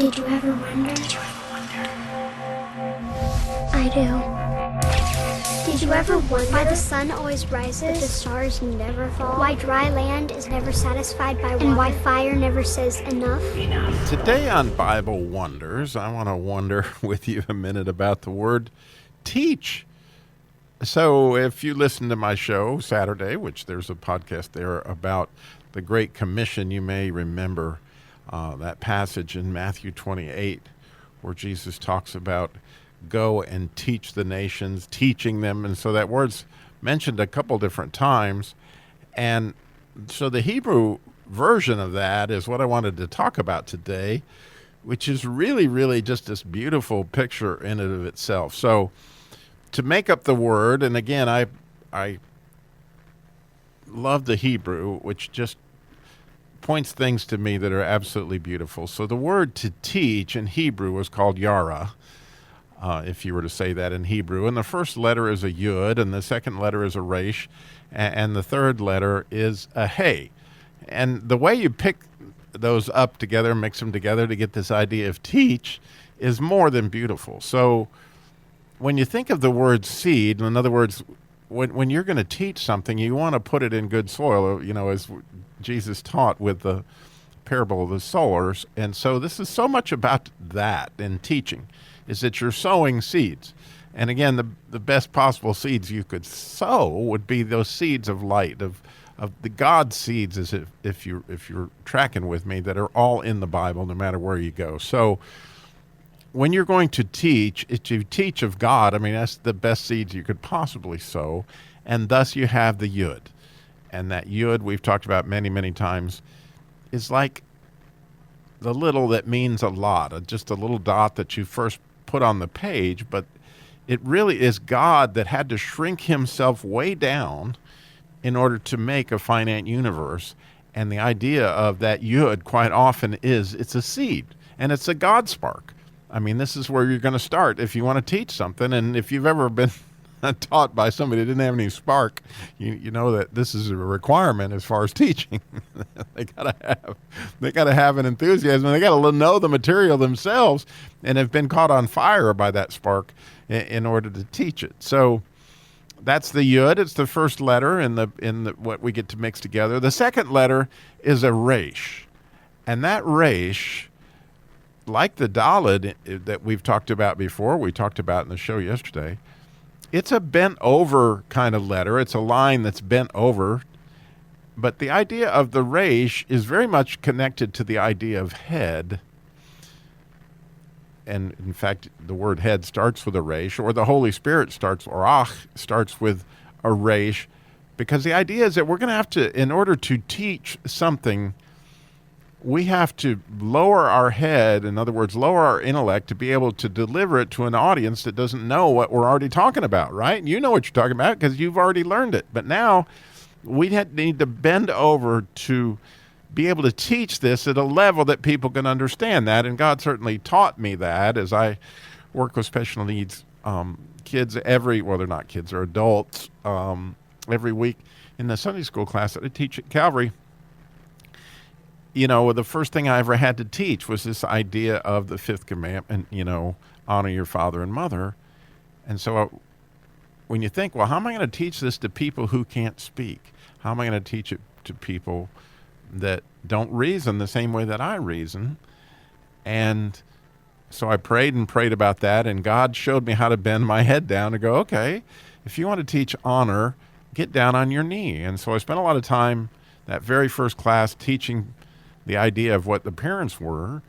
Did you ever wonder? I do. Did you ever wonder why the sun always rises, but the stars never fall? Why dry land is never satisfied by water? And why fire never says enough? Today on Bible Wonders, I want to wonder with you a minute about the word teach. So if you listen to my show Saturday, which there's a podcast there about the Great Commission, you may remember that passage in Matthew 28 where Jesus talks about go and teach the nations, teaching them. And so that word's mentioned a couple different times. And so the Hebrew version of that is what I wanted to talk about today, which is really, really just this beautiful picture in and of itself. So to make up the word, and again, I love the Hebrew, which just points things to me that are absolutely beautiful. So the word to teach in Hebrew is called YARAH, if you were to say that in Hebrew. And the first letter is a yud, and the second letter is a resh, and the third letter is a hey. And the way you pick those up together, mix them together to get this idea of teach is more than beautiful. So when you think of the word seed, in other words, when you're going to teach something, you want to put it in good soil, you know, as Jesus taught with the parable of the sowers. And so this is so much about that in teaching, is that you're sowing seeds. And again, the best possible seeds you could sow would be those seeds of light, of the God seeds, as if you're tracking with me, that are all in the Bible, no matter where you go. So when you're going to teach, if you teach of God, I mean, that's the best seeds you could possibly sow. And thus you have the yud. And that yud, we've talked about many, many times, is like the little that means a lot, just a little dot that you first put on the page. But it really is God that had to shrink himself way down in order to make a finite universe. And the idea of that yud quite often is it's a seed, and it's a God spark. I mean, this is where you're going to start if you want to teach something. And if you've ever been taught by somebody that didn't have any spark, you know that this is a requirement as far as teaching. They gotta have an enthusiasm. They gotta know the material themselves and have been caught on fire by that spark in order to teach it. So that's the yud. It's the first letter in the what we get to mix together. The second letter is a resh, and that resh, like the Daled that we've talked about before, we talked about in the show yesterday, it's a bent over kind of letter. It's a line that's bent over. But the idea of the resh is very much connected to the idea of head. And in fact, the word head starts with a resh, or the Holy Spirit starts with a resh, because the idea is that we're going to have to, in order to teach something, we have to lower our head, in other words, lower our intellect to be able to deliver it to an audience that doesn't know what we're already talking about, right? You know what you're talking about because you've already learned it. But now we need to bend over to be able to teach this at a level that people can understand that. And God certainly taught me that as I work with special needs kids well, they're not kids, they're adults, every week in the Sunday school class that I teach at Calvary. You know, the first thing I ever had to teach was this idea of the fifth commandment, you know, honor your father and mother. And so when you think, well, how am I going to teach this to people who can't speak? How am I going to teach it to people that don't reason the same way that I reason? And so I prayed and prayed about that, and God showed me how to bend my head down and go, okay, if you want to teach honor, get down on your knee. And so I spent a lot of time that very first class teaching the idea of what the parents were.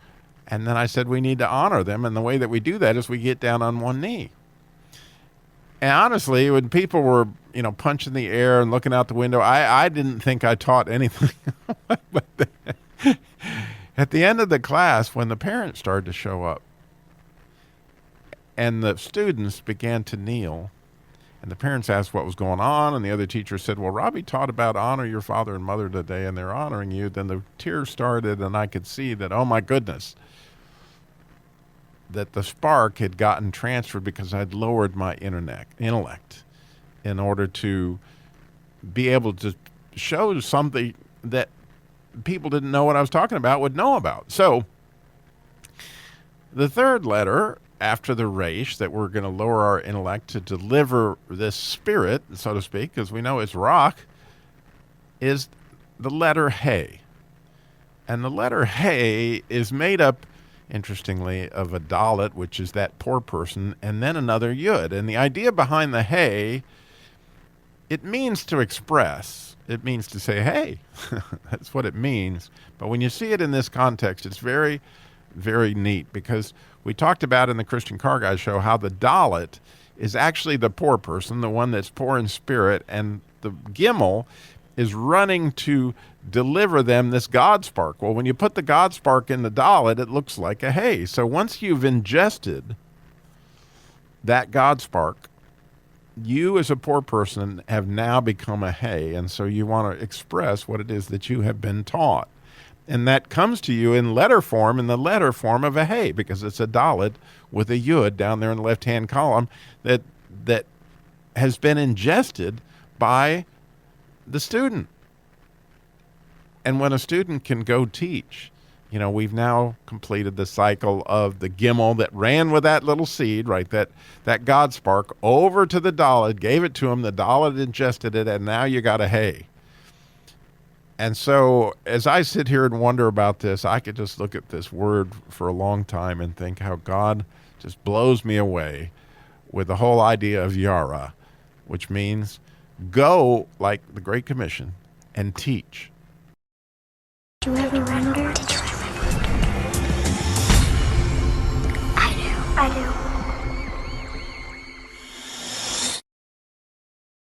And then I said, we need to honor them. And the way that we do that is we get down on one knee. And honestly, when people were, you know, punching the air and looking out the window, I didn't think I taught anything. But at the end of the class, when the parents started to show up and the students began to kneel, and the parents asked what was going on, and the other teacher said, well, Robbie taught about honor your father and mother today, and they're honoring you. Then the tears started, and I could see that, oh, my goodness, that the spark had gotten transferred because I'd lowered my intellect in order to be able to show something that people didn't know what I was talking about would know about. So The third letter after the resh, that we're going to lower our intellect to deliver this spirit, so to speak, because we know it's rock, is the letter He. And the letter He is made up, interestingly, of a dalet, which is that poor person, and then another yud. And the idea behind the He, it means to express. It means to say, hey. That's what it means. But when you see it in this context, it's very, very neat, because we talked about in the Christian Car Guy show how the dalet is actually the poor person, the one that's poor in spirit, and the gimel is running to deliver them this God spark. Well, when you put the God spark in the dalet, it looks like a He. So once you've ingested that God spark, you as a poor person have now become a He, and so you want to express what it is that you have been taught. And that comes to you in letter form, in the letter form of a He, because it's a dalet with a yud down there in the left-hand column that has been ingested by the student. And when a student can go teach, we've now completed the cycle of the gimel that ran with that little seed, right? That God spark over to the dalet, gave it to him, the dalet ingested it, and now you got a He. And so as I sit here and wonder about this, I could just look at this word for a long time and think how God just blows me away with the whole idea of YARAH, which means go, like the Great Commission, and teach. Did you ever wonder? Did you ever wonder? I do.